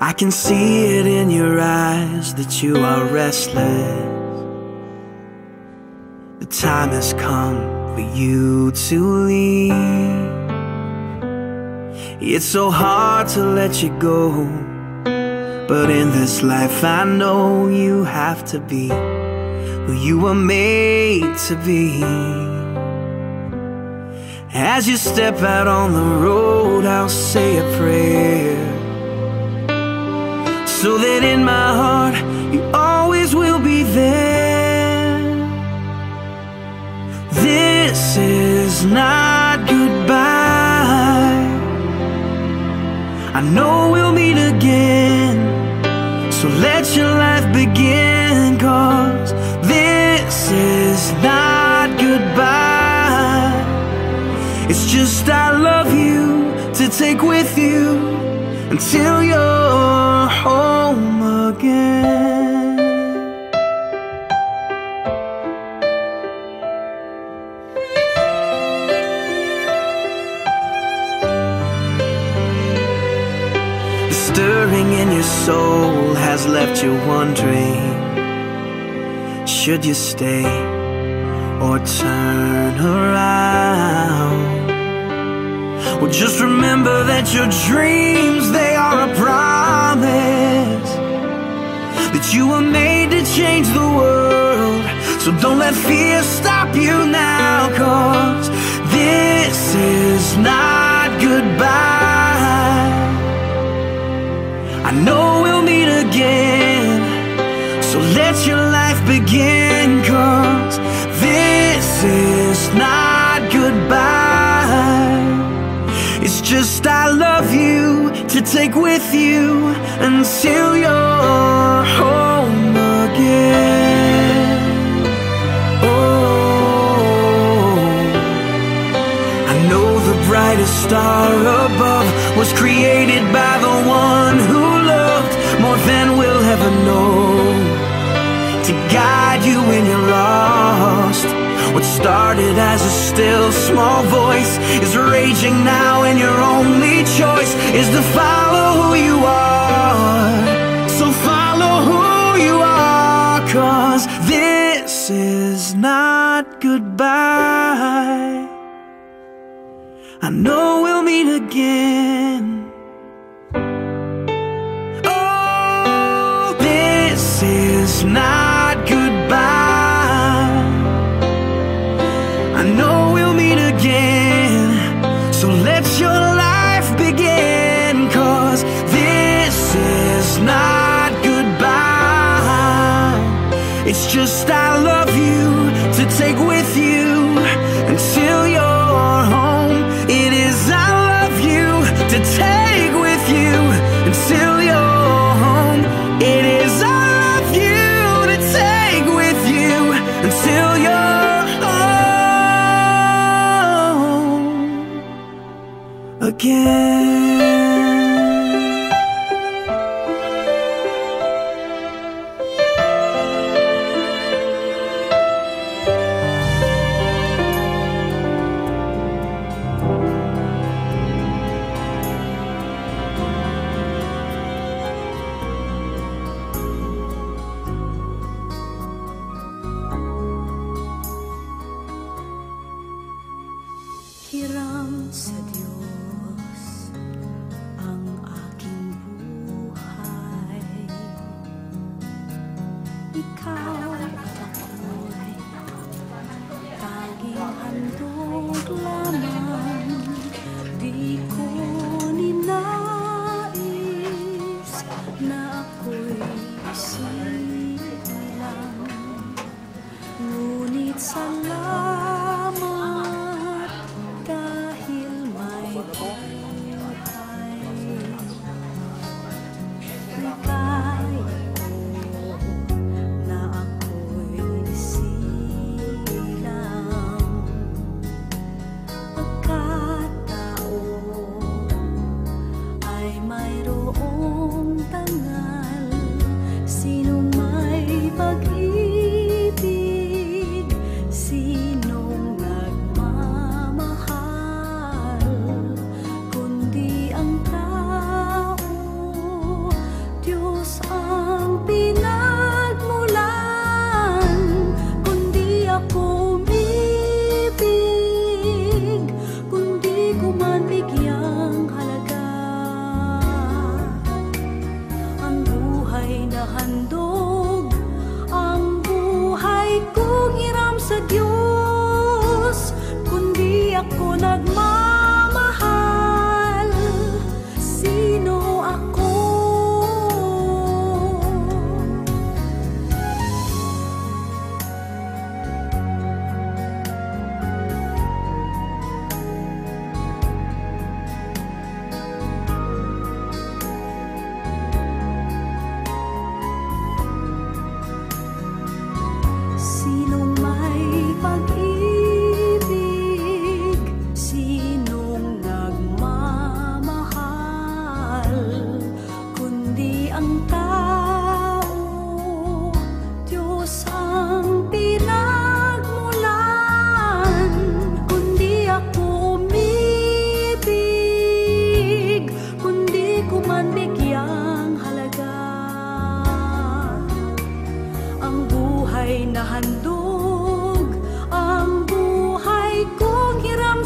I can see it in your eyes that you are restless. The time has come for you to leave. It's so hard to let you go, but in this life I know you have to be who you were made to be. As you step out on the road, I'll say a prayer, so that in my heart you always will be there. This is not goodbye. I know we'll meet again, so let your life begin. 'Cause this is not goodbye. It's just I love you to take with you until you're home again. The stirring in your soul has left you wondering, should you stay or turn around? Well, just remember that your dreams, they are a promise, that you were made to change the world. So don't let fear stop you now, 'cause this is not goodbye. I know we'll meet again, so let your life begin. 'Cause this is not goodbye. It's just I love you to take with you until you're home again. Oh, I know the brightest star above was created by the one who loved more than we'll ever know, to guide you when you're lost. What started as a still small voice is raging now, and your only choice is to follow who you are. So follow who you are, 'cause this is not goodbye. I know we'll meet again. Oh, this is not goodbye. I know we'll meet again, so let your life begin. 'Cause this is not goodbye. It's just I love you to take with you until you're home. It is I love you to take with you until you're home. It is I love you to take with you until you're again. Hiram sa Diyos ang aking buhay. Ikaw at ako'y tanging handog lamang. Di ko ninais na ako'y isilang, ngunit salamat dahil may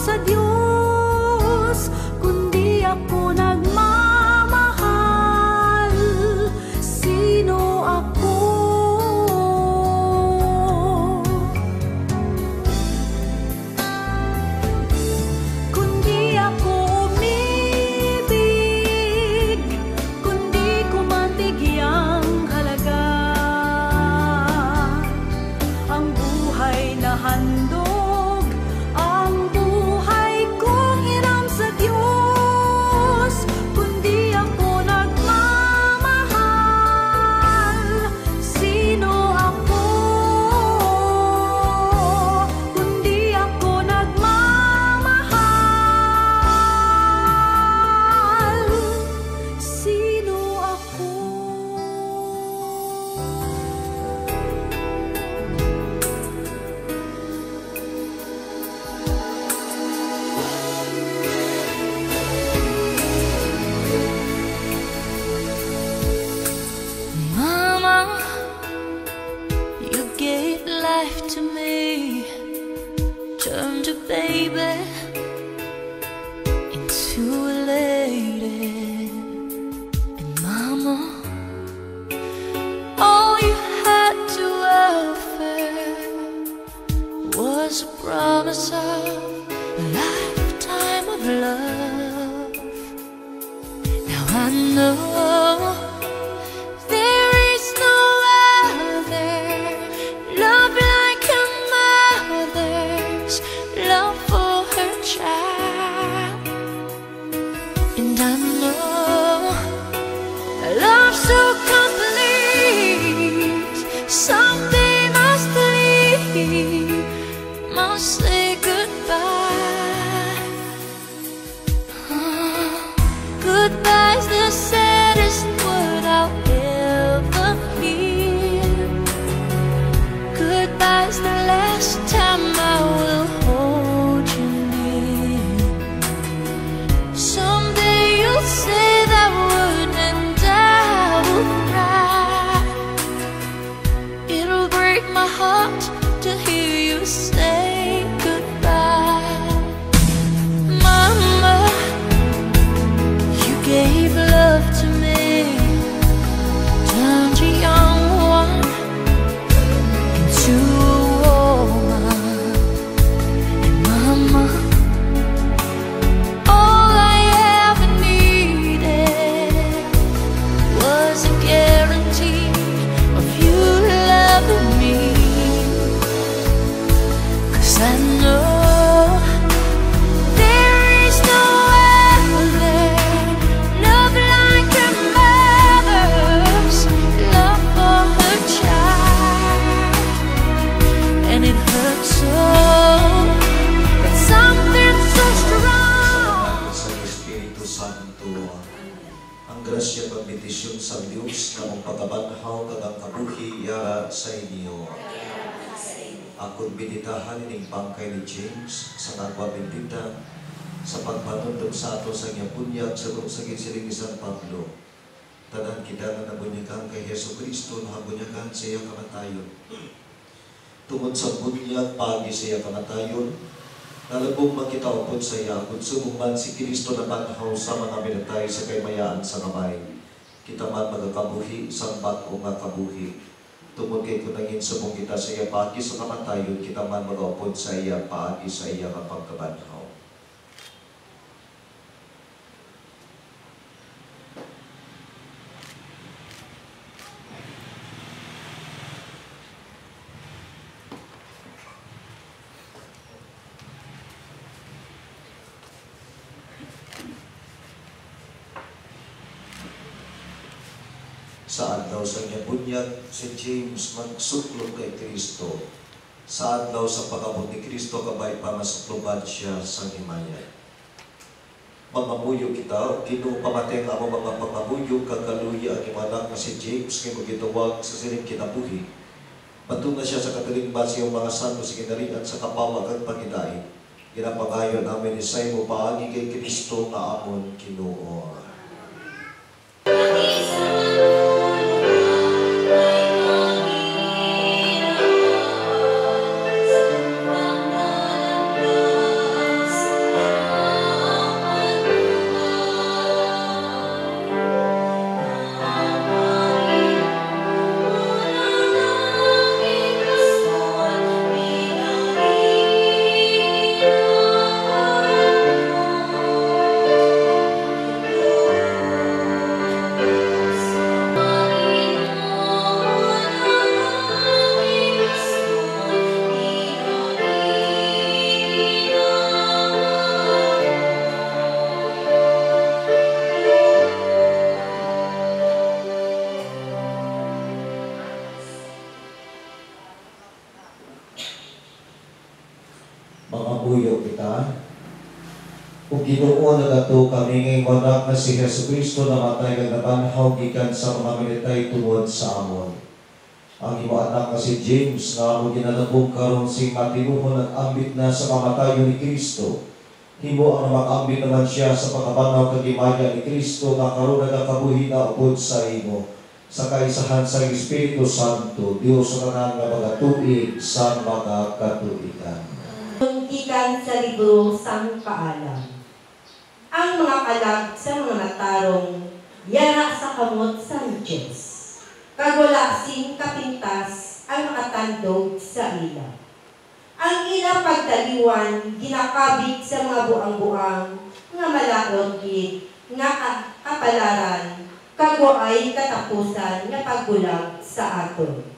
sa Diyos, kundi ako nagmamahal. Sino ako? Kundi ako umibig, kundi ko mantigyang halaga ang buhay na handog, ang buhay kong hiram sa Diyos, kundi ako nagmamahal. Sino ako? Kundi ako nagmamahal. Sino ako? Mama, you gave life to me, turned a baby into a lady. And Mama, all you had to offer was a promise of a lifetime of love. Now I know there is no other love like a mother's love for her child. And I know a love so complete, someday must leave, must say goodbye. Goodbye's the saddest word I'll ever hear. Goodbye's the last time I will hold you near. Someday you'll say that word and I will cry. It'll break my heart to hear you say goodbye. Mama, you gave love to me, turned a young one into a woman. And Mama, all I ever needed was a guarantee of you loving me. 'Cause I know there is no other love like a mother's love for her child. And it hurts so, but something so strong. Sa Espiritu Santo, ang grasya at bendisyon sa Diyos na mong pagkabanhaw kadang kabuhi yara sa inyo. Akong binitahan ining bangkay ni James sa nagwa bendita sa pagpanundong sa ato sa iyang bunyag sa saging siling ni San Pablo. Tanan kita na nabunyagan kay Heso Kristo na habunyagan sa iyang kamatayon. Tungod sa bunyag pagi sa iyang kamatayon, nalabong makita upod sa iya, kung sumuman si Kristo na banhaw sa mga minatay sa kaymayaan sa kamay. Kita man magakabuhi sa bago nga kabuhi. Tungod kay kunangin sumong kita sa iya pagi sa kamatayon, kita man magaupod sa iya pagi sa iya kapag kabanhaw. Sa adlaw sa iyang bunyag, si James magsuklog kay Kristo. Sa adlaw sa pag-abot ni Kristo, kabay pa masukloban siya sa himaya. Mamamuyo kita, Ginoo pamatay nga mo mga pamamuyo, kagaluya ang imanak na si James, kay magituwag sa siling kinabuhi. Patunga siya sa katalingban sa iyong mga santo sa kinarian sa kapawag at paghidain. Ginapagayon namin ni Saymo paagi kay Kristo nga amon Ginoo. Ug Ginoo nagato kami ngay anak na si Jesucristo namatay kag nabanhaw gikan sa mga militay tungod sa amon. Ang imo anak na si James nga amo ginalabog karon sing matinuhon at ambit na sa kamatayon ni Kristo. Himo ang mag-ambit naman siya sa pagkabanhaw kag imaya ni Kristo nga karon nagakabuhi na upod sa imo. Sa kaisahan sa Espiritu Santo, Dios sa tanan nga magatuig sa mga katuigan. Gikan sa libro sang Paalam. Ang mga kalag sa mga matarong yara sa kamot sang Diyos. Kag wala sing kapintas ang makatandog sa ila. Ang ila pagdaliwan ginakabit sa mga buang-buang nga malaod gid nga kapalaran kagwa ay katapusan nga pagbulag sa aton.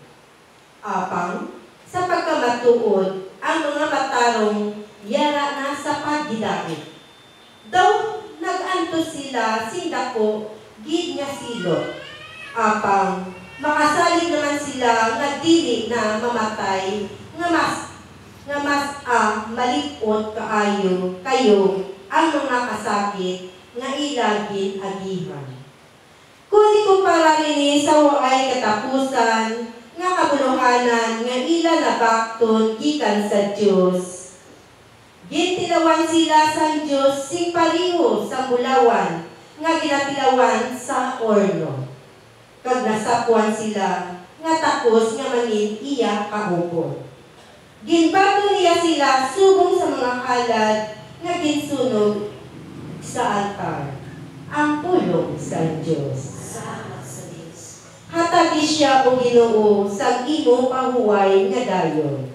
Apang sa pagkamatuod ang mga matarong yara na sa pagdidait. Daw nagantos sila sing dako gid nga silot. Apang makasalig naman sila nga dili na mamatay nga mas malipot kayo ang mga kasakit nga ilagin agihan. Kung ikumpara rin sa waay katapusan nga kabuluhanan nga ila nabakton gikan sa Dios. Gintilawan sila sa Dios sing paliho sa bulawan nga ginatilawan sa orno. Kag nasapuan sila nga takos nga mangin iya kahupon. Ginbato niya sila subong sa mga halad nga ginsunog sa altar. Ang pulong sa Dios. Hatagi siya o Ginoo sa imo pahuway nga dayon.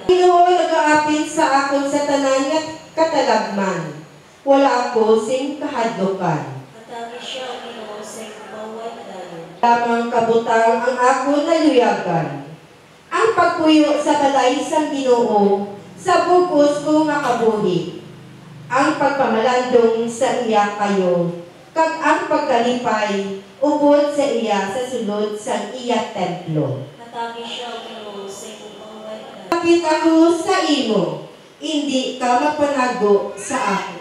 Ginoo nagaapit sa akon sa tanan nga katalagman. Wala ako sing kahadlokan. Lamang kabutang ang akon naluyagan. Ang pagpuyo sa balay sang Ginoo sa bugos ko nga kabuhi. Ang pagpamalandong sa iya kayo. Kag ang pagkalipay, ubod sa iya sa sulod sa iya templo. Kapit ako sa imo, hindi ka mapanago sa ako.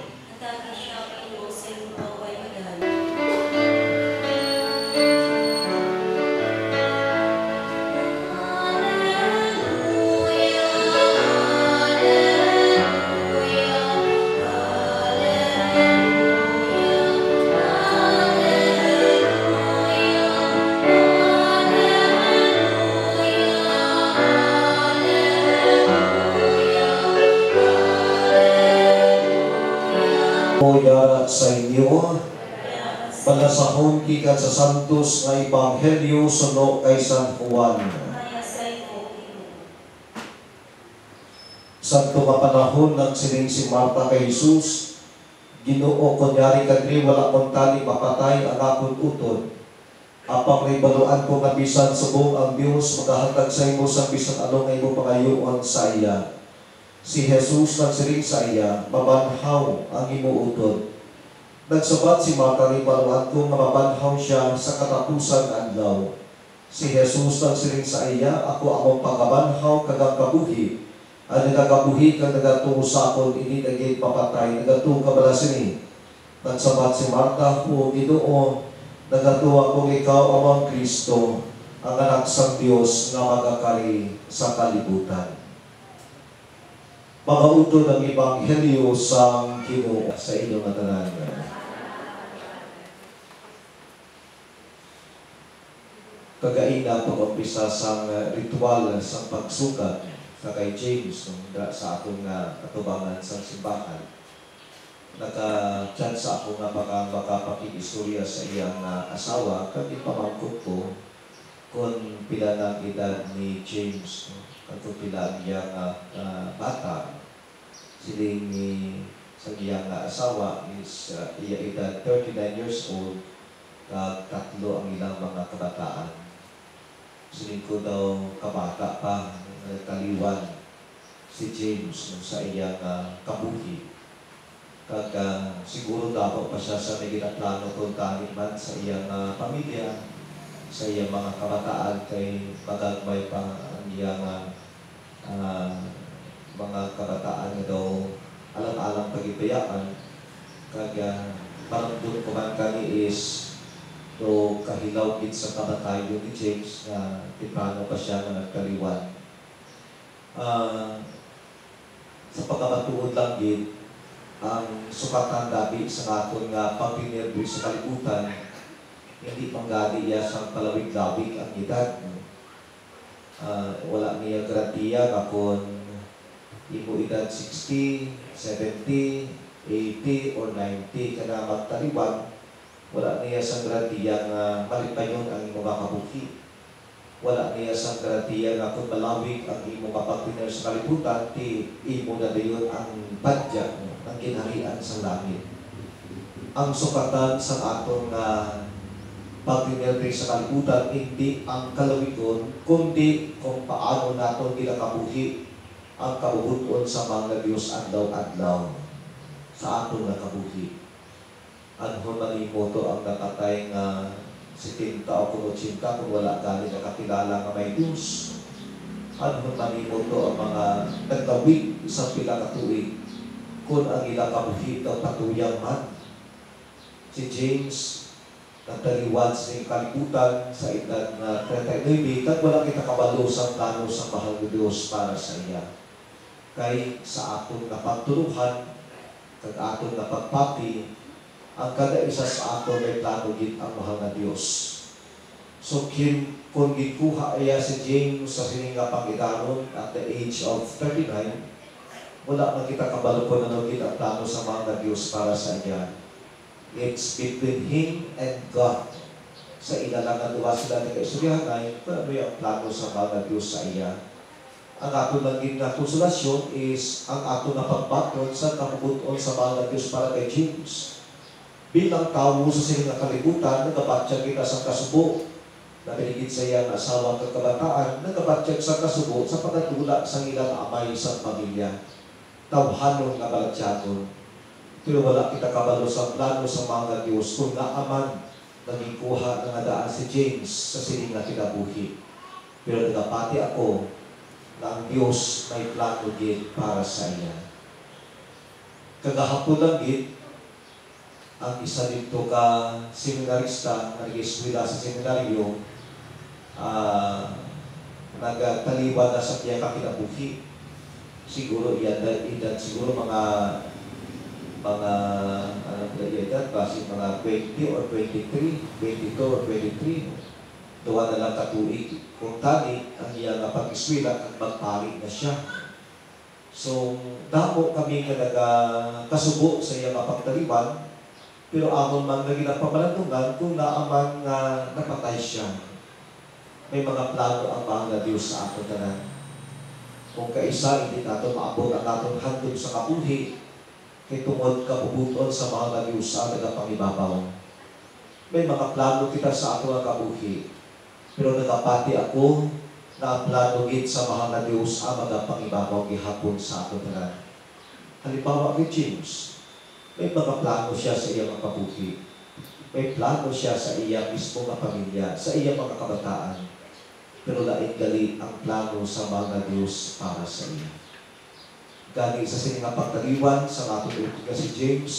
Yara sa inyo, palasahon kikan sa Santos nga Ebanghelyo suno kay San Juan. Santo nga panahon nagsiling si Marta kay Jesus, Ginoo kunyari kadri wala kong tali mapatay ang akong utod. Apang may baluan ko nga bisan subong ang Dios magahatag sa imo sa bisan ano nga imo pangayuon sa iya. Si Jesus nagsiling sa iya, mabanhaw ang imo utod. Nagsabat si Marta rin baluan ko nga mabanhaw siya sa katapusan adlaw. Si Jesus nagsiling sa iya, ako among pagabanhaw kagang kabuhi. Ang nagagabuhi kang nagatuo sa akon, ini naging papatay, nagatuo ka bala sini. Nagsabat si Marta, o Ginoo, nagatuo akong ikaw amang Kristo, ang anak sang Dios nga magakari sa kalibutan. Magautod ang Ebanghelyo sang Ginoo sa inyong tanan. Kagaina pag-umpisa sang ritual sang pagsukat sa kay James sa akong katubangan sang simbahan. Naka-chance ako nga makapakikistorya sa iyang asawa kag ipamangkot ko kung pila ng edad ni James. Kung pila ang iyang bata, siling ni sa iyang asawa is iya edad 39 years old, kag tatlo ang ilang mga kabataan. Siling ko daw kabata pa, kaliwan si James sa iyang kabuhi. Kag siguro dapat pa siya sa may ginaplano kung tanit man sa iyang pamilya, sa iyang mga kabataan kay magagmay pa ang iyang mga kabataan na daw bayaan. Kaya parang doon kuman kani is do kahilaw gid sa kamatayon ni James na tiprano pa siya na nagkaliwan. Sa pagkabatuod lang gid, ang sukatan dabi sa aton nga pagpinerbi sa kalibutan, hindi panggali iya sa palawig-lawig ang edad. Wala niya garantiya kapon imo edad 60, 70, 80, or 90 kana magtaliwan. Wala niya sa garantiya nga malipayon ang imo kabuhi. Wala niya sa garantiya nga kung malawig ang imo kapagpiner sa kalibutan, ti imo na dayon ang badya, ang ginharian sa langit. Ang sukatan sa atong pagpinerdri sa kalibutan, hindi ang kalawigon, kundi kung paano naton ginakabuhi ang kabubuton sa mga Diyos adlaw-adlaw sa atong nakabuhi. Anhon manimo to ang nakatay nga 70 o 80 kung wala gali nakakilala nga may Diyos. Anhon manimo to ang mga nagkawig sa pila ka tuig kung ang ilang kabuhi daw patuyang man. Si James nagtaliwan sa kalibutan sa edad na 39 kag wala kita kabalo sa plano sa mahal ng Diyos para sa iya. Kay sa atong napagtuluhan kag atong napagpati, ang kada isa sa ato may plano gid ang mahal na Dios. So kung gikuha iya si James sa sining nga pangidanon at the age of 39, wala man kita kabalo kung ano gid ang plano sa mga Dios para sa iya. It's between him and God. Sa ilalangan duwa sila ni kaistoryahanay, kung ano yung plano sa mga Dios sa iya. Ang ato naging na konsolasyon is ang ato na pagbaton sa kapubuton sa mga Dios para kay James. Bilang tao sa silang kalibutan, nagabatsyag kita sa kasubo. Nabiligid sa iya na asawa at kabataan, nagabatsyag sa kasubo sa pagkatula sa ilang amay sa pamilya. Tawhanon nga balatsyadon. Pero wala kita kabalo sa plano sa mga Diyos kung naaman naging kuha ng adaan si James sa siling na kinabuhi. Pero nagapati ako na ang Diyos may plano gid para sa iya. Kagahapon lang gid, ang isa dito ka seminarista na nag-eskwela sa seminaryo, nagtaliwan na sa kiyang kakinabuhi. Siguro edad siguro mga edad kasi mga 20 or 23, 22 or 23. Duwa na lang katuig. Kung tani, ang iyang pag-eskwela at magpari na siya. So, damo kami nga nagkasubo sa iyang mapagtaliwan. Pero amon man naging pamalandungan kung naaman nga napatay siya. May mga plano ang mga Diyos sa ato tanan. Kung kaisa, hindi nato maabot ang atong handog sa kabuhi, kay tungod kapubuton sa mga Diyos sa nagapangibabaw. May mga plano kita sa ato ang kabuhi, pero nagapati ako na ang plano gid sa mga Diyos ang nagapangibabaw gihapon sa ato tanan. Halimbawa kay James, may mga plano siya sa iyang kabuhi. May plano siya sa iyang mismo nga pamilya, sa iyang mga kabataan. Pero lain gali ang plano sa mga Diyos para sa iya. Gani sa sining pagtaliwan sa atong utika si James,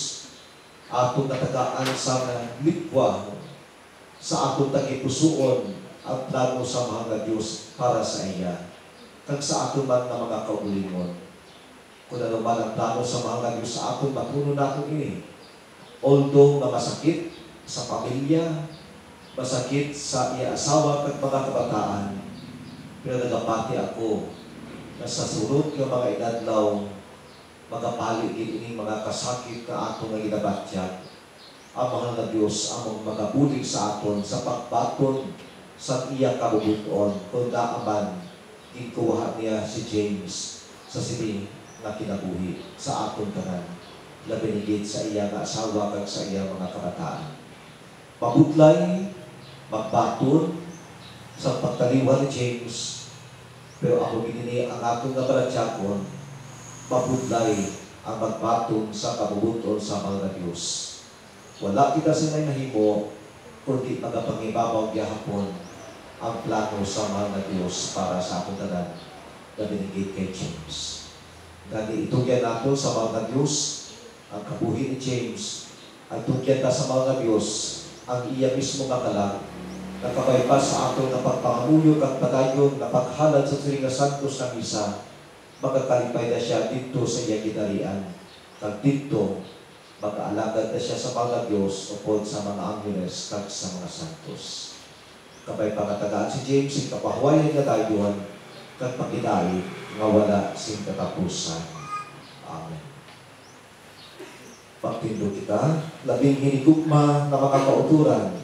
atong natagaan sa likwa, sa atong tagipusuon ang plano sa mga Diyos para sa iya. Kag sa atong man nga mga kaugalingon. Kung ano man ang plano sa mga Diyos sa aton, matuno natin ini. Although na masakit sa pamilya, masakit sa iya asawa at mga kabataan, pero nagapati ako na sa sunod ng mga inadlaw, magapaligid ini mga kasakit na aton nga ginabatya. Ang mahal na Diyos among magabulig sa aton sa pagbaton sa iya kabubuton kung naaman gikuha niya si James sa sining na kinabuhi sa aton tanan, labinigid sa iya nga asawa kag sa iya mga kabataan. Pabutlay, magbaton sa pagtaliwan ni James, pero ako ginini ang atong nabaladyakon, pabutlay ang magbaton sa kabubuton sa mga Diyos. Wala kita sinay nahimo, kundi magapangibabaw gihapon ang plano sa mga Diyos para sa atong tanan, labinigid kay James. Gani itugyan nato sa mga Diyos ang kabuhi ni James, ang tugyan ka sa mga Diyos, ang iya mismo makalag, nakabaypas sa ato na pagpangamuyog ang padayon na paghalad sa Turinga Santos ng isa, magkakalipay na siya dito sa iya ginarian. Kag dito, mag-aalagad na siya sa mga Diyos upod sa mga Angeles kag sa mga Santos. Kabay pangatagaan si James, yung kapahuayan nga dayon, kag pagkidali, nga wala sing katapusan. Amen. Pagtindo kita, labing hinigugma na mga kauturan,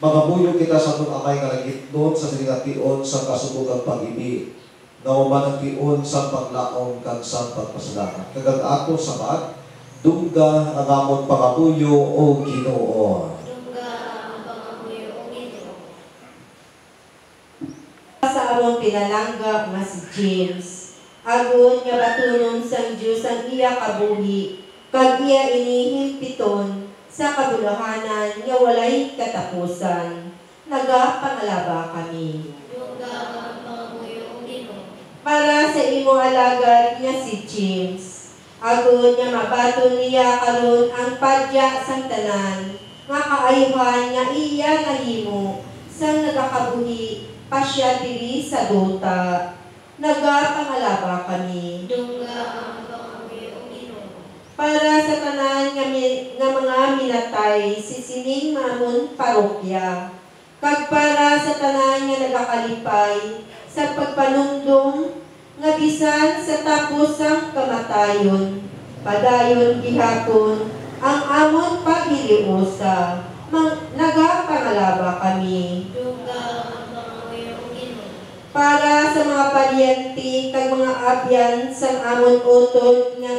magabuyo kita sa itong amay nga nagitnot sa sinigation sa kasubugang pag-ibig, na umanang tion sa paglaong kag sa pagpasalamat. Kagag ato sa maat, dungga ang amon pangabuyo o Ginoo. Dungga ang pangabuyo o Ginoo. Sa among pinalangga nga si James, agon nga batunon sang Diyos ang iya kabuhi, kag iya inihimpiton sa kabuluhanan nga walay katapusan. Nagapangalaba kami. Dungga ang pangabuyo o Ginoo. Para sa imo alagad nga si James, agon nga mabaton niya karon ang padya sang tanan, nga kaayuhan nga iya nahimo sang nagakabuhi pasya diri sa duta. Nagapangalaba kami. Dungga ang pangabuyo o Ginoo. Para sa tanan nga, mga minatay sining mamon parokya, kag para sa tanan nga nagakalipay sa pagpanumdum nga bisan sa tapos sang kamatayon, padayon gihapon ang amon paghiliusa. Nagapangalaba kami. Dungga ang pangabuyo o Ginoo. Para sa mga paryente kag mga abyan sang amon utod nga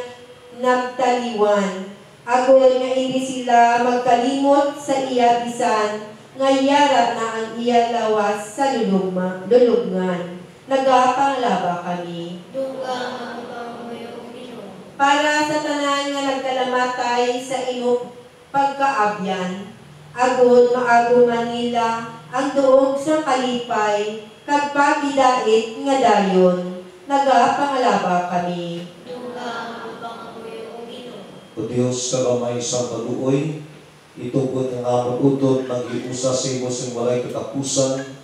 nagtaliwan, agon nga hindi sila magkalimot sa iya bisan nga yara na ang iya lawas sa lulubngan. Nagapanglaba kami. Dungga ang pangabuyo o Ginoo. Para sa tanan nga nagkalamatay sa imong pagkaabyan, agon maaguman nila ang duog sa kalipay kag pagidait nga dayon. Nagapangalaba kami. Dungga ang pangabuyo o Ginoo. O Diyos, sa gamay sa kaluoy, itugod ng amon utod, nag-iusa sa imo sing walay katapusan,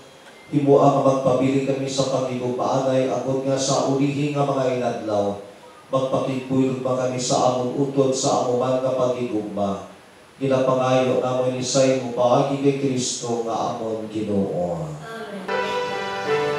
himo ang magpabili kami sa pagigugmaanay, agod nga sa ulihi nga mga inadlaw, magpakigpulog ba kami sa amon utod sa amuman nga pagigugma. Ginapangayo namon ni say mo paagi kay Kristo nga amon Ginoo. Amen.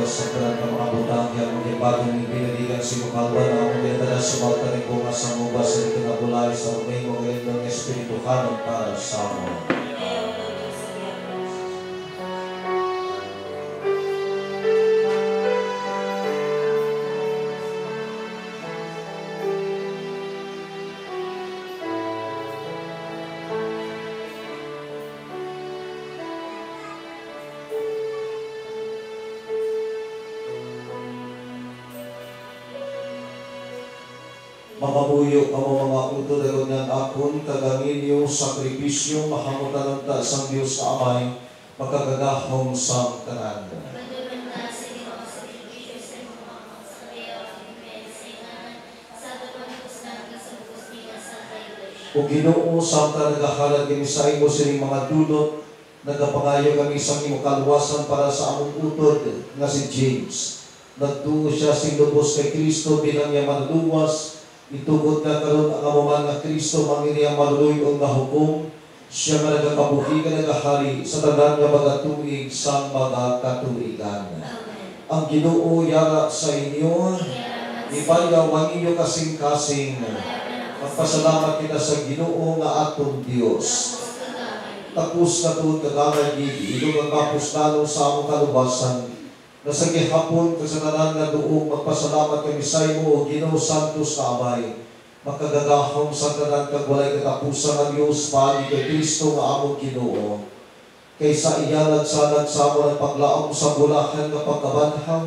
sa tanan ng mga butang yang mga bagong pinaligan si Mukalban na ang mga dala sumalta ni Bunga sa Muba sa itinabulay sa umay mo ngayon ng Espiritu Kanon para sa mo. Makabuyo ka mo mga uto dayon ng akon kagangin yung sakripisyo mahamutan ng taas ang Diyos na Amay magkagagahong sa tanan. O Ginoo samtang nagahalad kami sa imo sining mga dulot, nagapangayo kami sa imo kalwasan para sa among utod nga si James. Nagtuo siya sing lubos kay Kristo bilang niya manluwas. Itugod na karon ang amuman nga Kristo manginiyang maluloy o nga hukom, siya nga nagakabuhi ka nagahari sa tanan nga mga tuig sa mga katuigan. Ang Ginoo yara sa inyo, ibayaw ang inyo kasing-kasing. Magpasalamat kita sa Ginoo nga atong Dios. Tapos na tuod kagangay gigi, ilong ang kapos nalo sa among kalubasan. Nasa gihapon kasananan nga duong magpasalamat kami sa imo o Ginoo Santos na Amay. Makagagahong sa tanan kag walay katapusan ang Diyos paagi kay Kristo nga among Ginoo. Kaysa iya nagsanag sa amon ang paglaom sa bulahan nga pagkabanhaw,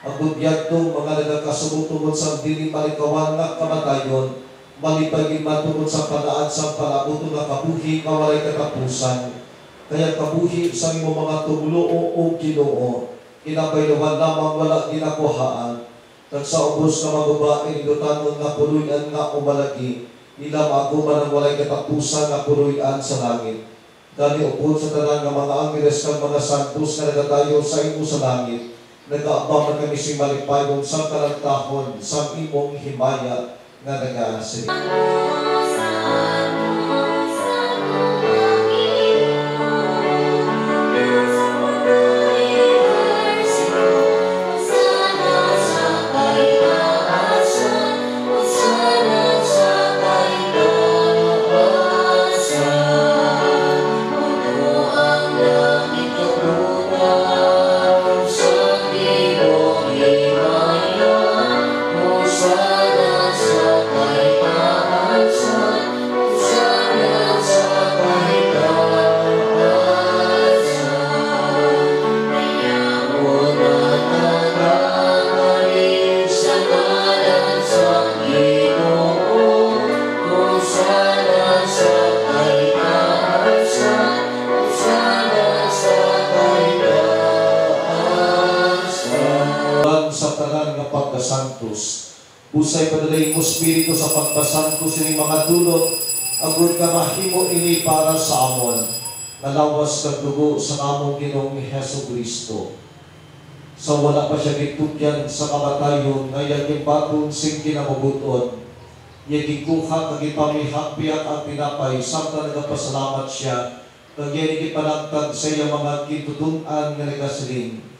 ang budyadtong mga nagakasubo tungod sa dili malikawan nga kamatayon, malipagin matungod sa panaan sa palabuto nga kabuhi nga walay katapusan. Kaya kabuhi sa imo mga tumulo o Ginoo. Kinapayluhan lamang wala ginakuhaan. Nagsaubos na mababae nilutanon nga puluyan nga umalagi. Ila maaguman ang walay katapusan nga puluyan sa langit. Dali upod sa tanan nga mga angeles kang mga santos nga nagatayo sa imo sa langit. Nag-aabang na kami si malipayong sa kalagtahon sa imong himaya nga nag-aasiri. Santos. Busay padalay mo Espiritu sa pagpasantos ini mga dulot, agud ka mahimo ini para sa amon. Nalawas kag dugo sa among Ginoong Hesukristo. Sa wala pa siya gitugyan sa kamatayon, ngayang gibaton sing kinabubuton. Yagikuha kag ipamihakpiak ang tinapay, samtang nagapasalamat siya, kag gipanagtag sa iya mga kitutunan nga nagasiling.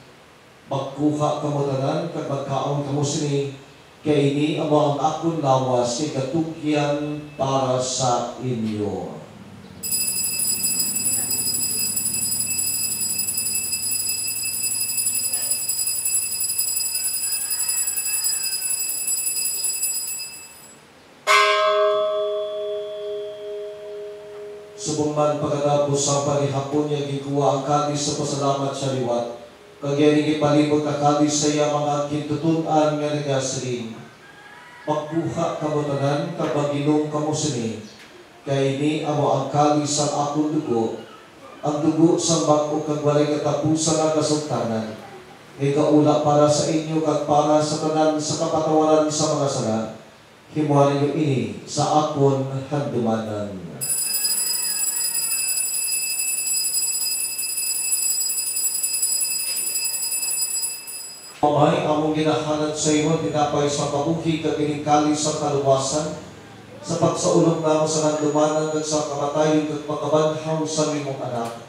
Magkuha kamo tanan kag magkaon kamo sini kay ini amo ang akon lawas kay katugyan para sa inyo. Subong man pagkatapos sa panihapon niya gikuha ang kadis sa pasalamat sa liwat. Kagyaring ipalibot na kadis sa iya mga kintutunan nga nagasiling. Pagbuha kamotanan kabaginong kamusini, kay ni amo ang kadis sa akong dugo, ang dugo sa bako kag walay katapusan nga kasultanan. Kay kaula para sa inyo kag para sa tanan sa kapatawaran sa mga sala, himuhan ninyo ini sa akon handumanan. Amay, among ginahanad sa iyo, tinapay sa kabuhi, kaginingkali sa kaluwasan, sa pagsaulong namo sa nandumanan at sa kamatayon at pagkabanhaw sa limong anak.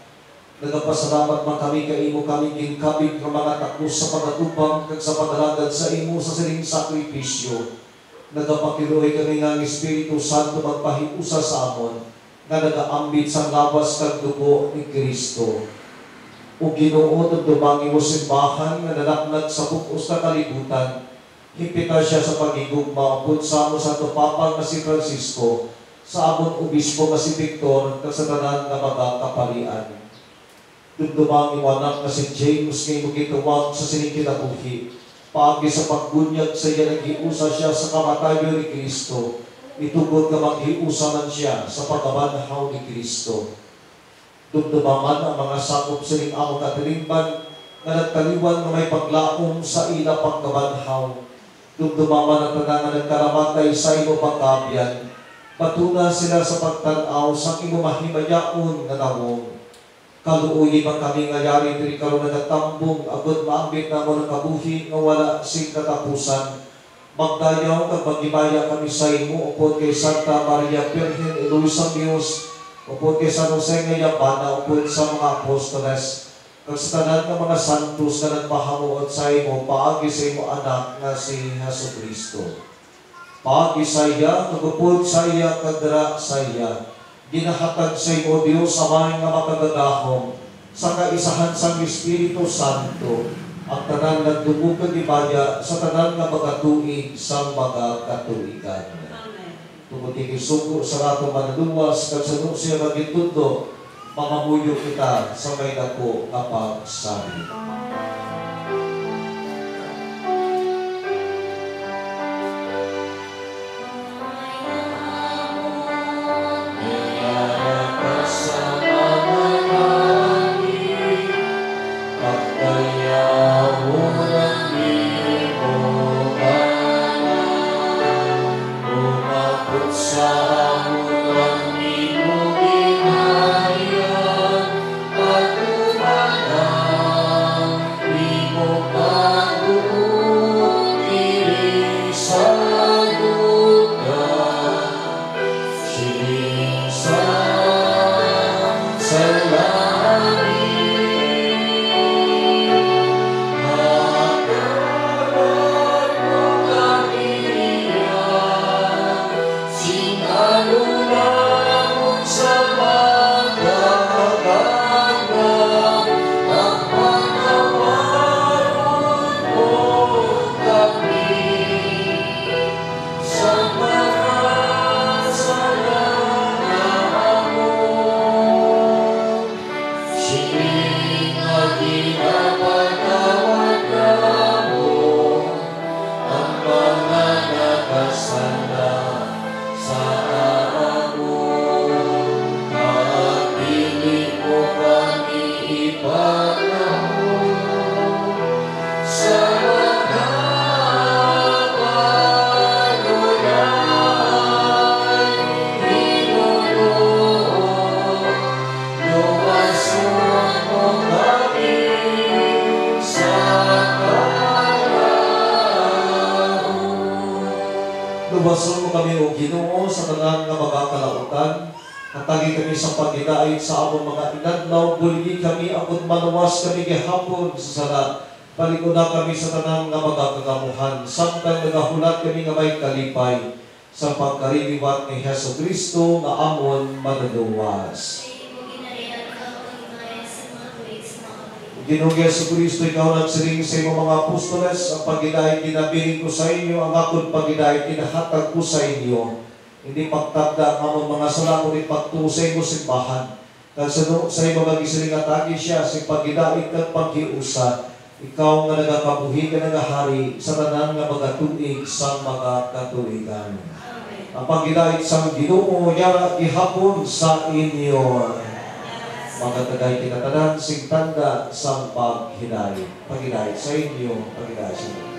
Nagapasalamat man kami kay imo kami ginkabig nga mga takos sa pagatubang kag sa paghalagad sa imo sa sining sakripisyo. Nagapakiluoy kami nga ang Espiritu Santo magpahiusa sa amon nga nagaambit sa lawas kag dugo ni Kristo. O Ginoo dumangi mo simbahan nga nanaknag sa bukos na kalibutan. Hipita siya sa pagigugma upod sa amo Santo Papa nga si Francisco, sa amon obispo nga si Victor, kag sa tanan nga mga kaparian. Dumdumang iwanak na si James ngay magituwag sa sining kinabuhi. Paagi sa pagbunyag sa iya naghiusa siya sa kamatayo ni Kristo. Itugod nga maghiusanan siya sa pagkabanhaw ni Kristo. Dumdumangan ang mga sakop sining amo katilingban nga nagtaliwan nga may paglaom sa ila pagkabanhaw. Dumdumangan ang tanang nagkaramatay sa imo pagkabyan. Patuna sila sa pagtanaw sa imo mahimayaon nga nawong. Kaluoy man kami nga yari diri karon nga natambong agud maambit namo ng kabuhi nga wala sing katapusan. Magdayaw kag maghimaya kami sa imo upod kay Santa Maria Virgen Eloisa Dios, upod kay San Jose nga yabana, upod sa mga apostoles, kag sa tanan nga mga santos nga nagpahamuot sa imo paagi sa imo anak nga si Jesucristo. Paagi sa iya, nagupod sa iya kag dara sa iya. Ginahatag sa imo Dios amay nga makagagahom sa kaisahan sang Espiritu Santo, ang tanan nagdumog kag ibaya sa tanan nga magatuig sang mga katuigan. Tungod kay sugo sa ato manluwas kag sa siya magitundo, mangamuyo kita sa may dako nga pagsabi. Lubason mo kami o Ginoo sa tanan nga mga kalautan. Hatagi kami sa paghidaig sa among mga inadlaw, bulgi kami agud maluwas kami gihapon sa sala. Palikuna kami sa tanan nga mga kagamuhan, samtang nagahulat kami nga may kalipay sa pagkariliwat ni Jesucristo nga amon maduluwas. Ginoong Jesucristo, ikaw nagsiring sa iyong mga apostoles, ang paghidaig kinabiling ko sa inyo, ang akong paghidaig kinahatag ko sa inyo. Hindi pagtagda ang among mga sala, kundi pagtusay mo simbahan. Kasi sa iyo magisiling atagi siya, si paghidaig kag paghiusa, ikaw nga nagakabuhi ka nagahari sa tanan nga magatuig sa mga katuigan. Ang paghidaig sa Ginoo, yara ihapon sa inyo. Mga tagay kinatanan, sing tanda sa paghidaig. Paghidaig sa inyo, paghidaig sa inyo.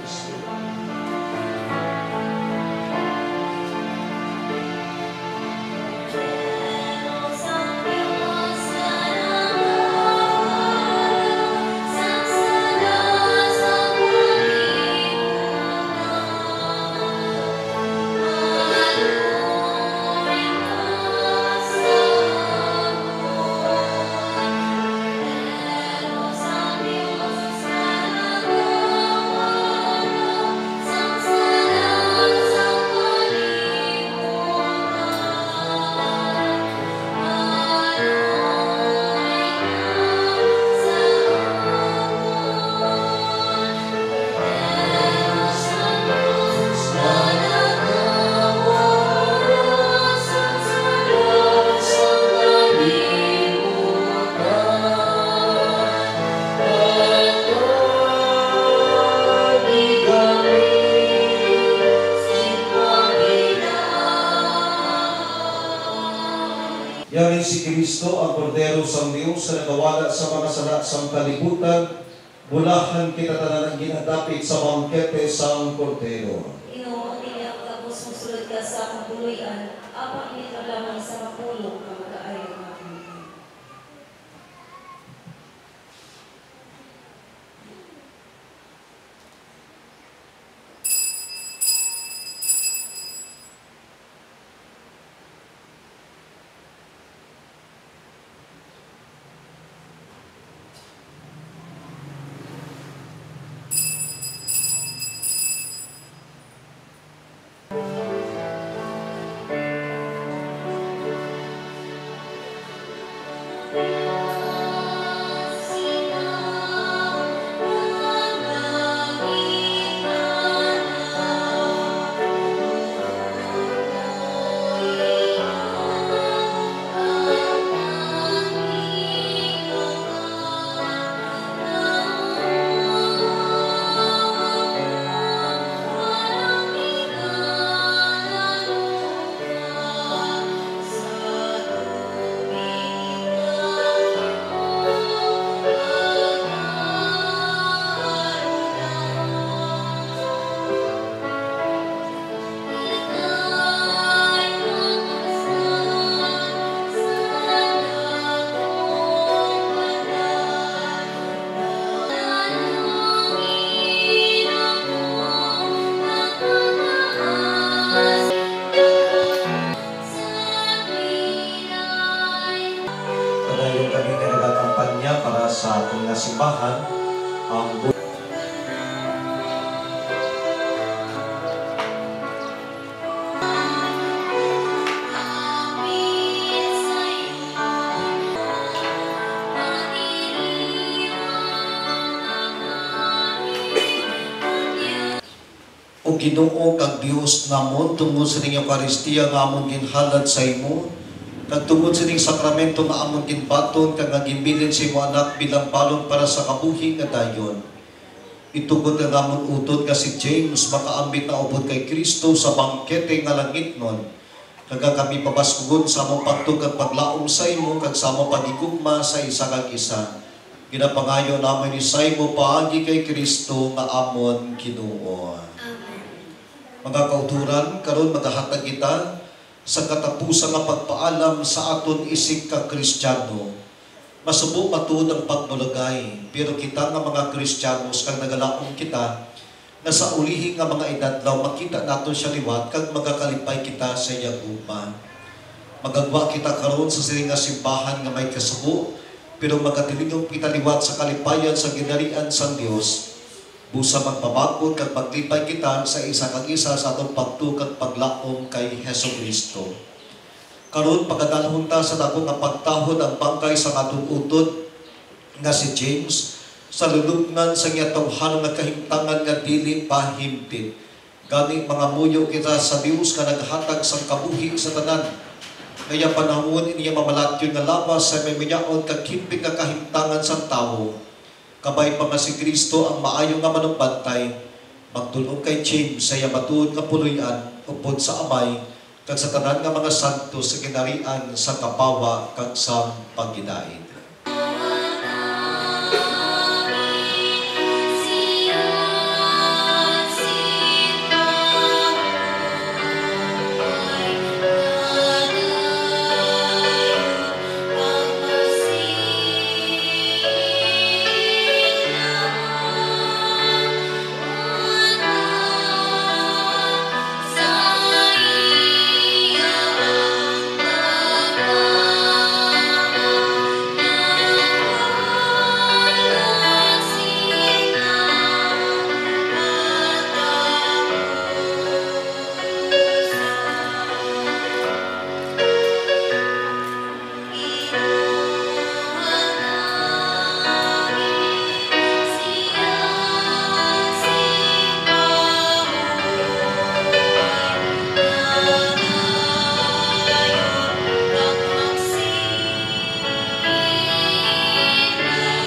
si Kristo, ang kordero sang Dios sa nagawala sa mga sala sang kalibutan, bulahan kita tanan ang ginadapit sa bangkete sang kordero. Ginoo, niya tapos musulod ka sa akong buluyan, apang ito lamang sa mapulong ang mag-aayaw natin. Padayon kami nga nagakampanya para sa ating simbahan, ang o Ginoo kag Dios namon tungod sa ning Eucharistia nga amon ginhalad sa imo, kag tungod sa ning sakramento nga amon ginbaton kag nagimbilin sa imo anak bilang balon para sa kabuhi nga dayon. Itugod nga amon utod nga si James makaambit na upod kay Kristo sa bangkete nga langitnon. Kag kami pabaskugon sa among pagtug kag paglaom sa imo kag sa among pagigugma sa isa kag isa. Ginapangayo namon ni sa imo paagi kay Kristo nga amon Ginoo. Mga kauturan, karon magahatag kita sa katapusan nga pagpaalam sa aton isig ka Kristiyano. Masubo matuod ang pagmulagay, pero kita nga mga Kristiyanos kag nagalaom kita na sa ulihi nga mga idadlaw makita naton siya liwat kag magakalipay kita sa iyang upa. Magagwa kita karon sa sining nga simbahan nga may kasubo, pero magatilingog kita liwat sa kalipayan sa ginarian sa Dios. Busa magpabakod kag maglipay kita sa isa kag isa sa atong pagtuo kag paglaom kay Hesukristo. Karon pagkadalhon ta sa dako nga pagtahod ang bangkay sa atong utod nga si James sa lulubngan sa iya tawhanon nga kahimtangan nga dili pahimpit. Gani mga muyo kita sa Dios nga naghatag sang kabuhi sa tanan. Kaya panahon niya mamalatyon nga labas sa may minyaon kag himpit nga kahimtangan sang tawo. Kabay pa nga si Kristo ang maayo nga manumbantay, magtulong kay James sa matuod nga puluyan upod sa amay kag sa tanan nga mga santo sa ginarian sa kapawa kag sa paggidaid.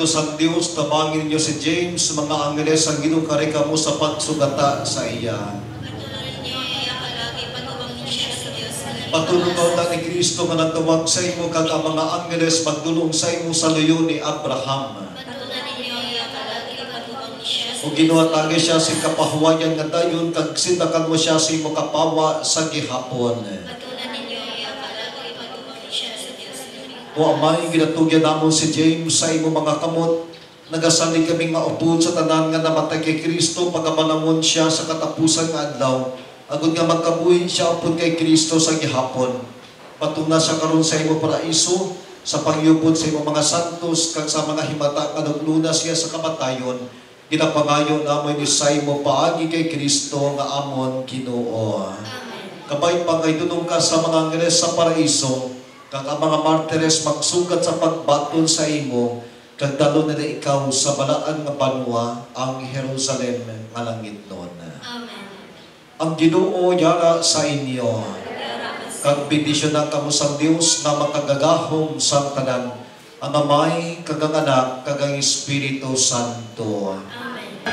Sa Dios, tabangin niyo si James, mga angeles ang ginukari ka mo sa pagsugata sa iya. Patulungaw na ni Kristo nga nagtawag sa imo kag ang mga angeles magdulong sa imo sa luyo ni Abraham. Patunan ninyo iya kalagi ipatubang siya sa O ginuwatagi siya sa kapahuwayan nga dayon kag sindakan mo siya sa imo kapawa sa gihapon. Patunan ninyo iya kalagi ipatubang siya sa Dios. O amay ginatugyan namon si James sa imo mga kamot. Nagasalig kaming maupod sa tanan nga namatay kay Kristo pagamanamon siya sa katapusan nga adlaw. Agud nga magkabuhin siya upod kay Kristo sa gihapon. Patuna siya karon sa imo paraiso sa pangyupod sa imo mga santos kag sa mga himata nga naglunas siya sa kamatayon. Ginapangayo namon ni sa imo paagi kay Kristo nga amon Ginoo. Kabay pangaytunong ka sa mga angeles sa paraiso kag ang mga martires magsugat sa pagbaton sa imo kag dalo nila ikaw sa balaan nga banwa ang Jerusalem nga langitnon. Amen. Ang Ginoo yara sa inyo. Kag bendisyon na kamo sa Dios na makagagahom sa tanan, ang Amay, kag ang Anak, kag ang Espiritu Santo. Amen.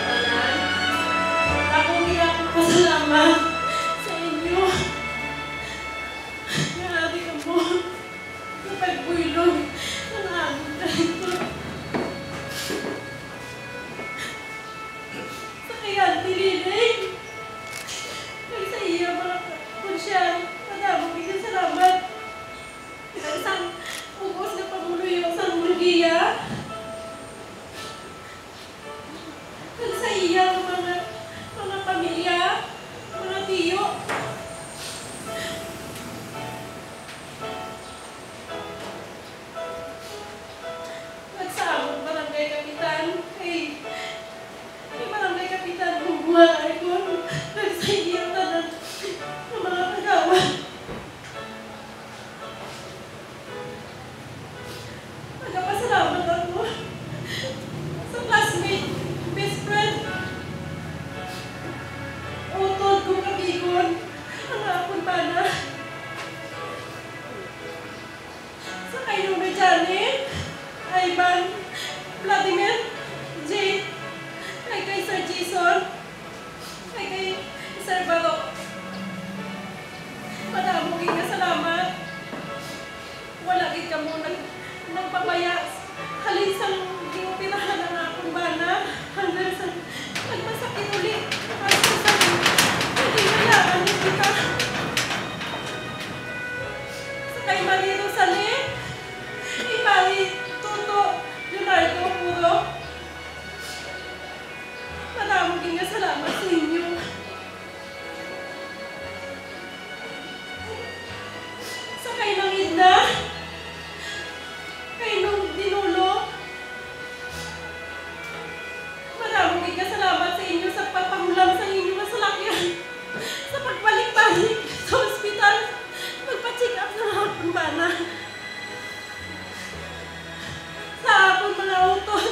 Ako ginapasalamat sa inyo. Grabe ka mo. Sa pagbuilog ng aming kahito. Sa kayang tililing. Kaya sa iyo mga konsyal. Madamang salamat. Sa isang ubos na pamuluyo sa Murgia. Sa iyang mga pamilya, mga tiyo. Nagsabog barangay kapitan, kay barangay kapitan bubuhan ay kung nagsayang tanan ng mga kagawa. Nagpasalamat ako sa classmate, best friend, utod kong kabigon, ang akong bana. Sa kayo may Janet, Ivan, Vladimir, Jade, kay Sir Jason, kay Sir Barok. Madamo gid nga salamat. Wala gid ka mo nagpabaya. Halin sa giupirahan ang akong bana, hanggang sa nagmasakit ulit. Hanggang sa nagingayaan ni kita. Sa kay Marie Rosalie, kay Marie Toto Leonardo Puro. Madamo gid nga salamat sa inyo. Sa kay nang Edna, kay nung Dinulo, maraming bigyan salamat sa inyo sa pagpangulam sa inyo na salakyan, sa pagbalik-balik sa ospital, magpa-check up sa akong bana, sa akong mga utod,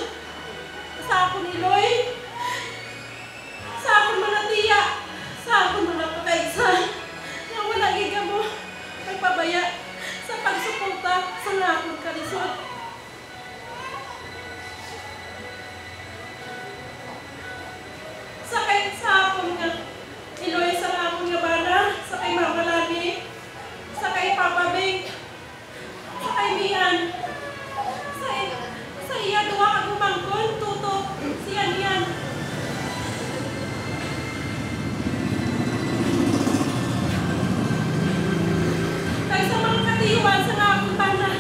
sa akong iloy, sa akong mga tiya, sa akong mga pakaisa, na wala giga mo pagpabaya sa pagsuporta sa akong kalisod. Sa akong iloy sa akong nga bana, sa kay Mama Lani, sa kay Papa Bing, sa kay Mian, sa iya duwa ka gumangkon, Tuto, siyan yan. Kay sa mga katiyuan sa akong bana,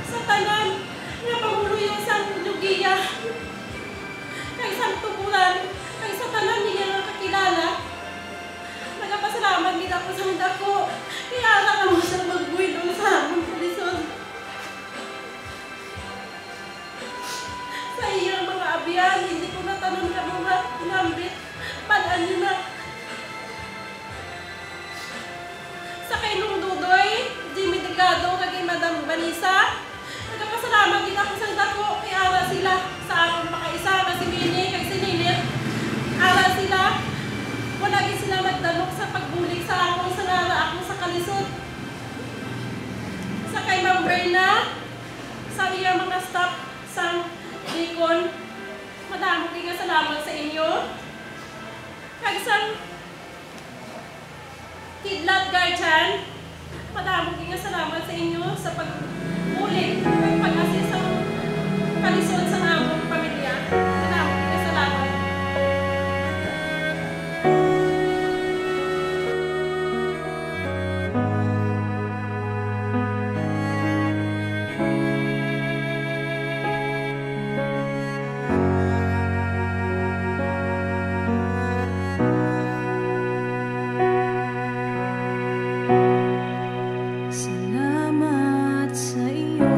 sa tanan nga pamuluyo sa Lugia, kay sa tubulan, kay sa tanan niya nga kakilala, nagapasalamat nila ko sa mga ko, kaya anak mo siya magbuwidong sa among pulisyon. Sa iyang mga abiyan, hindi ko natanong ka mga inambit, palaan niyo na. Sa kay nung Dudoy, Jimmy Delgado, kay Madam Vanessa, nagpasalamat din ako sa dako, kay ara sila sa akong pakaisa, kasi Mini, kay si Ninit, ara sila, wala din sila nagdalok sa pagbulik sa akong sa nara akong sa kalisod. Sa kay Ma'am Berna, sa iya mga staff sa Deacon, madamo din nga salamat sa inyo. Kag kidlat guardian. Madamong nga salamat sa inyo sa pag-ulit, pag-assist sa kalisod sa among pamilya. Madamong nga salamat. Salamat sa iyo.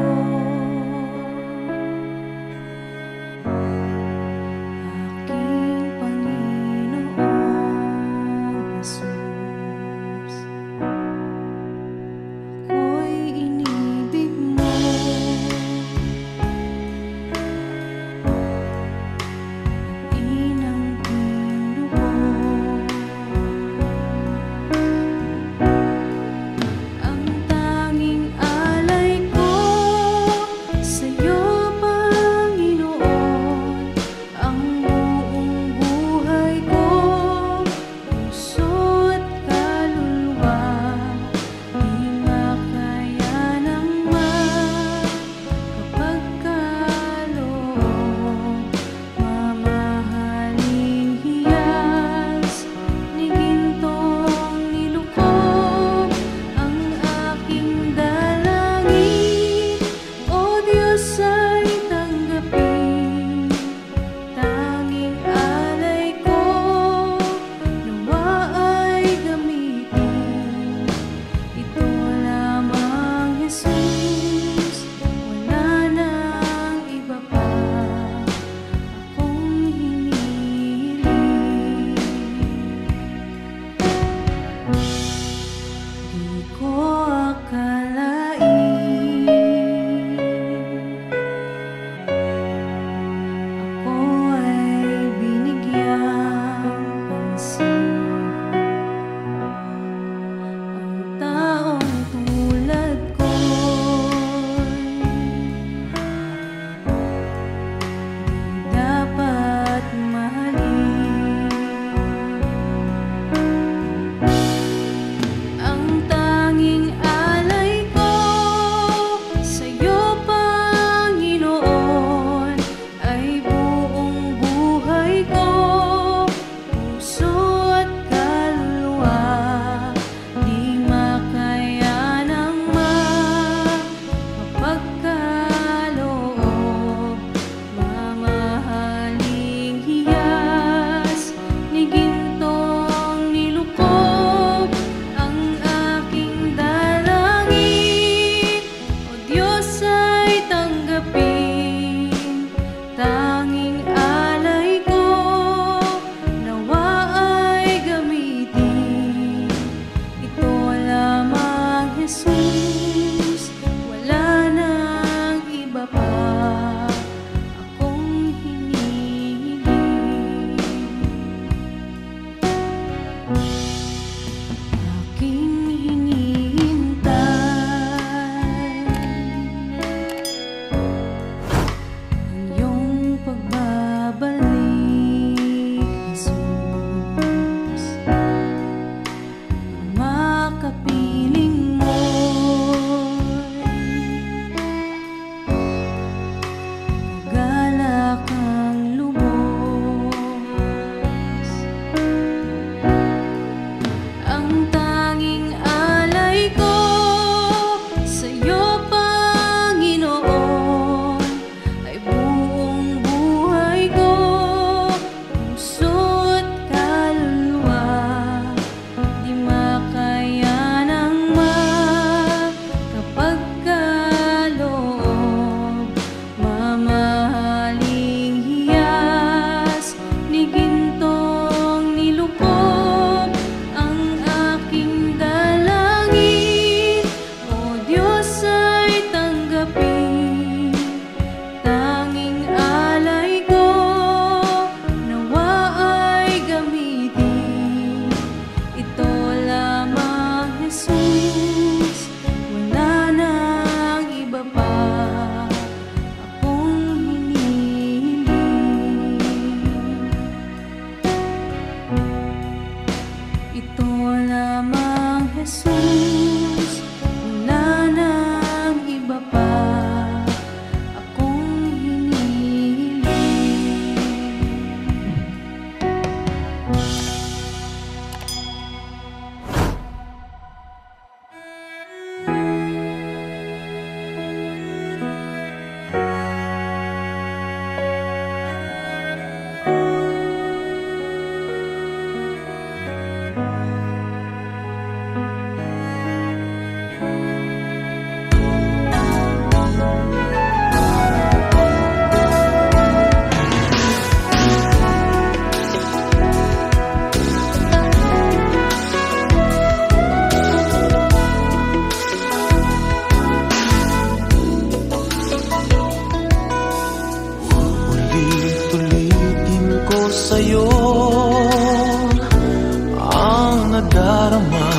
nadarama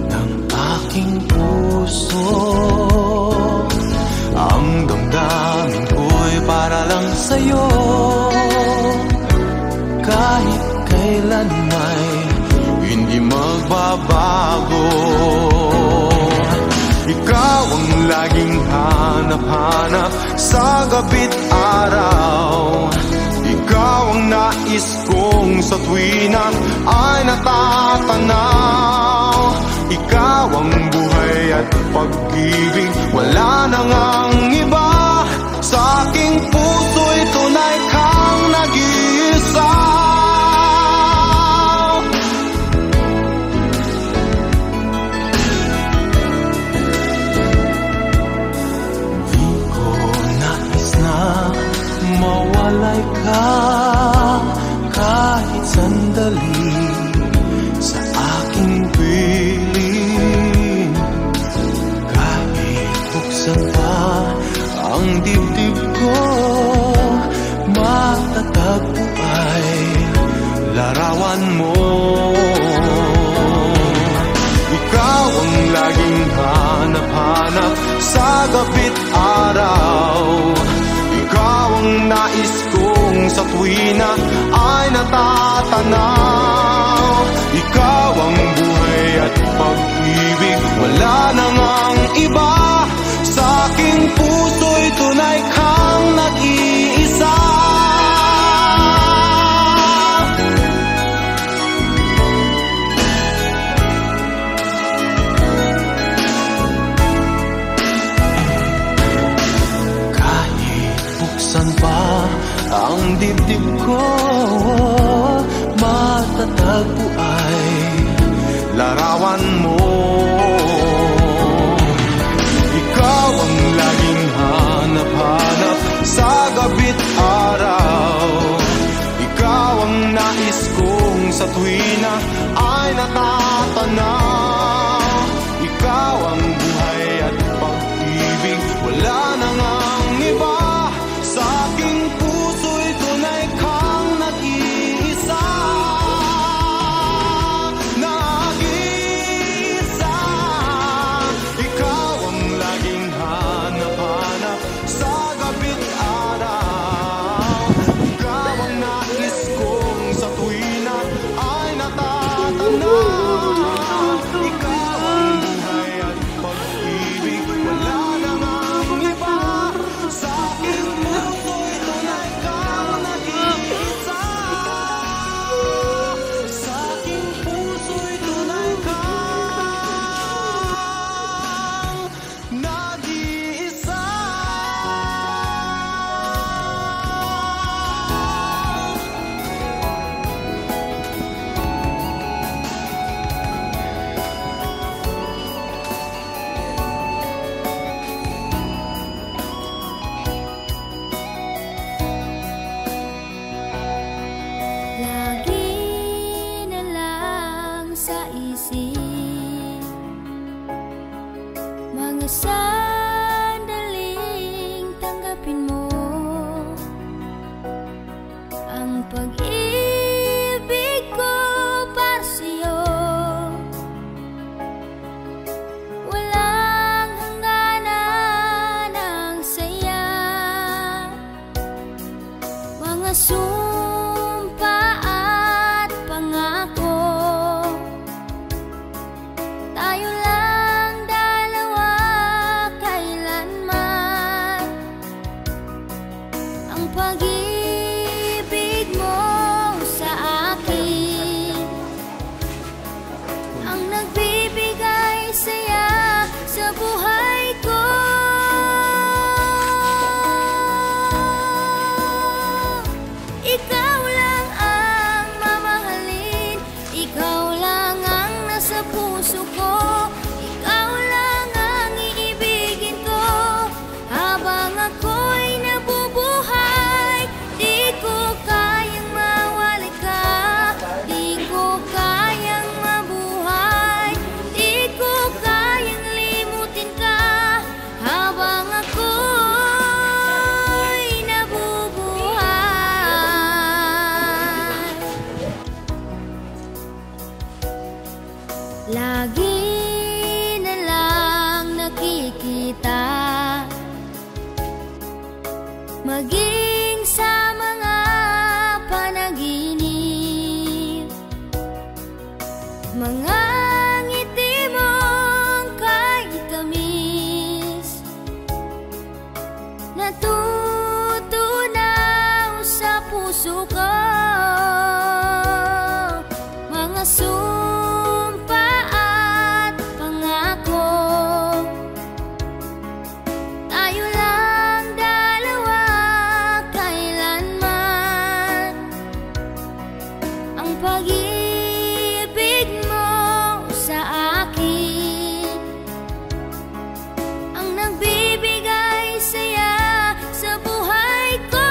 ng aking puso. Ang damdamin ko'y para lang sa'yo. Kahit kailan may hindi magbabago. Ikaw ang laging hanap-hanap sa gabi't araw. Ikaw ang nais kong sa tuwina ay natatanaw. Ikaw ang buhay at pag-ibig, wala nang ang iba. Sa aking puso'y tunay kang nag-iisa. Di ko nais na mawalay ka kahit sandali sa aking piling. Kahit buksan pa ang dibdib ko, matatagpo ay larawan mo. Ikaw ang laging hanap-hanap sa gabi't araw. Ikaw ang nais kong sa tuwina ay natatanaw. Ikaw ang buhay at pag-ibig, wala nang ang iba. Sa aking puso'y tunay kang nag-iisa. Kahit buksan pa ang dibdib ko, matatagpo ay larawan mo. Ikaw ang laging hanap-hanap sa gabi't araw. Ikaw ang nais kong sa tuwina ay natatanaw. Ikaw ang buhay at pag-ibig, wala nang ang iba. Sa aking puso'y tunay kang nag-iisa. Nag-iisa. Ikaw ang laging hanap-hanap sa gabi't araw. Ikaw ang nais kong sa tuwina ay natatanaw. Ikaw ang buhay at pag-ibig, wala nang ang iba. Sa aking puso'y tunay kang nag-iisa. Sa aking puso'y tunay kang nag-iisa. Lagi na lang sa isip mga sandaling tanggapin mo ang pag-ibig ko para sa'yo. Walang hangganan ang saya, mga sumpa at pangako. Tayo lang dalawa kailanman. Ang pag-ibig mo sa akin ang nagbibigay saya sa buhay ko. Ikaw lang ang mamahalin, ikaw lang ang nasa puso ko, ikaw lang ang iibigin ko habang ako'y nabubuhay. Di ko kayang mawali ka, di ko kayang mabuhay, di ko kayang limutin ka habang ako'y nabubuhay. puso ko. Mga sumpa at pangako, tayo lang dalawa kailanman. Ang pag-ibig mo sa akin ang nagbibigay saya sa buhay ko.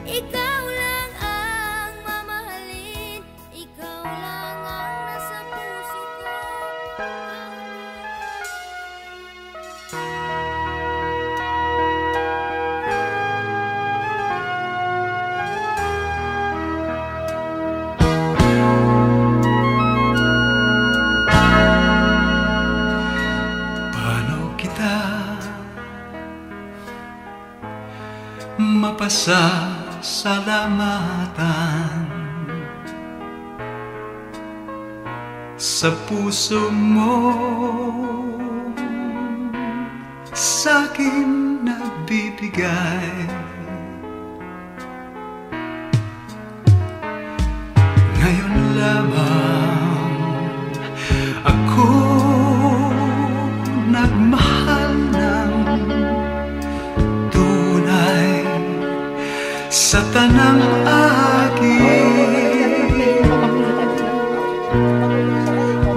Ikaw lang ang mamahalin, ikaw lang ang nasa puso ko. Paano kita mapasasalamatan sa puso mo sa'kin nagbibigay? Ngayon lamang ako nagmahal ng tunay sa tanang aking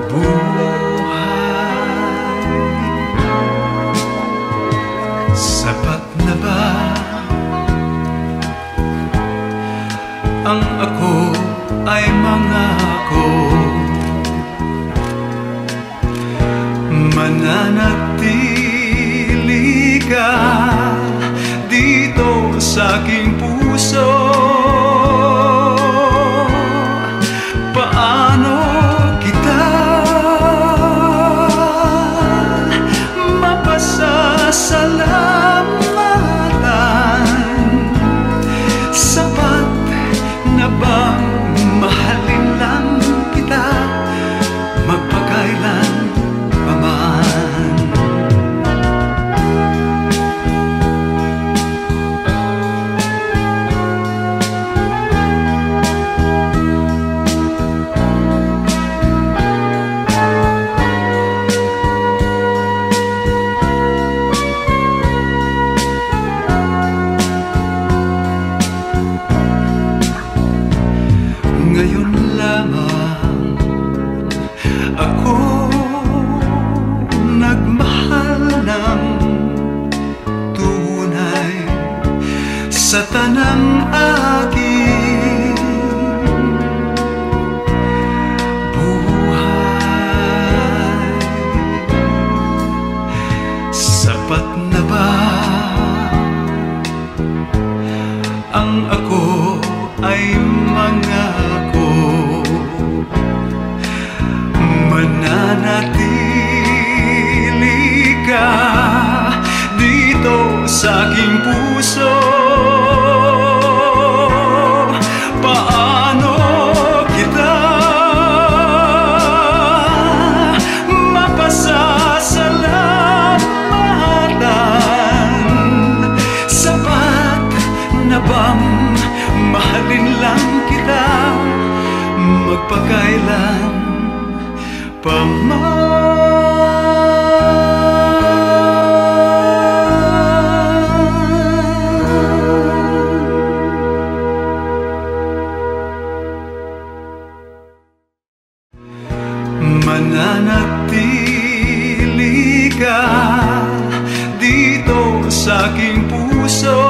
buhay. Sapat na ba ang ako ay mangako? Mananatili ka dito sa aking puso. Paano kita mapasasalamatan? Sapat na bang mahalin lang kita magpakailan pa man? Ngayon lamang ako nagmahal ng tunay sa tanang aking buhay. Sapat na ba ang ako ay mangako? Mananatili ka dito sa aking puso. Paano kita mapasasalamatan? Sapat na bang mahalin lang kita magpakailan pa mananatili ka dito sa aking puso.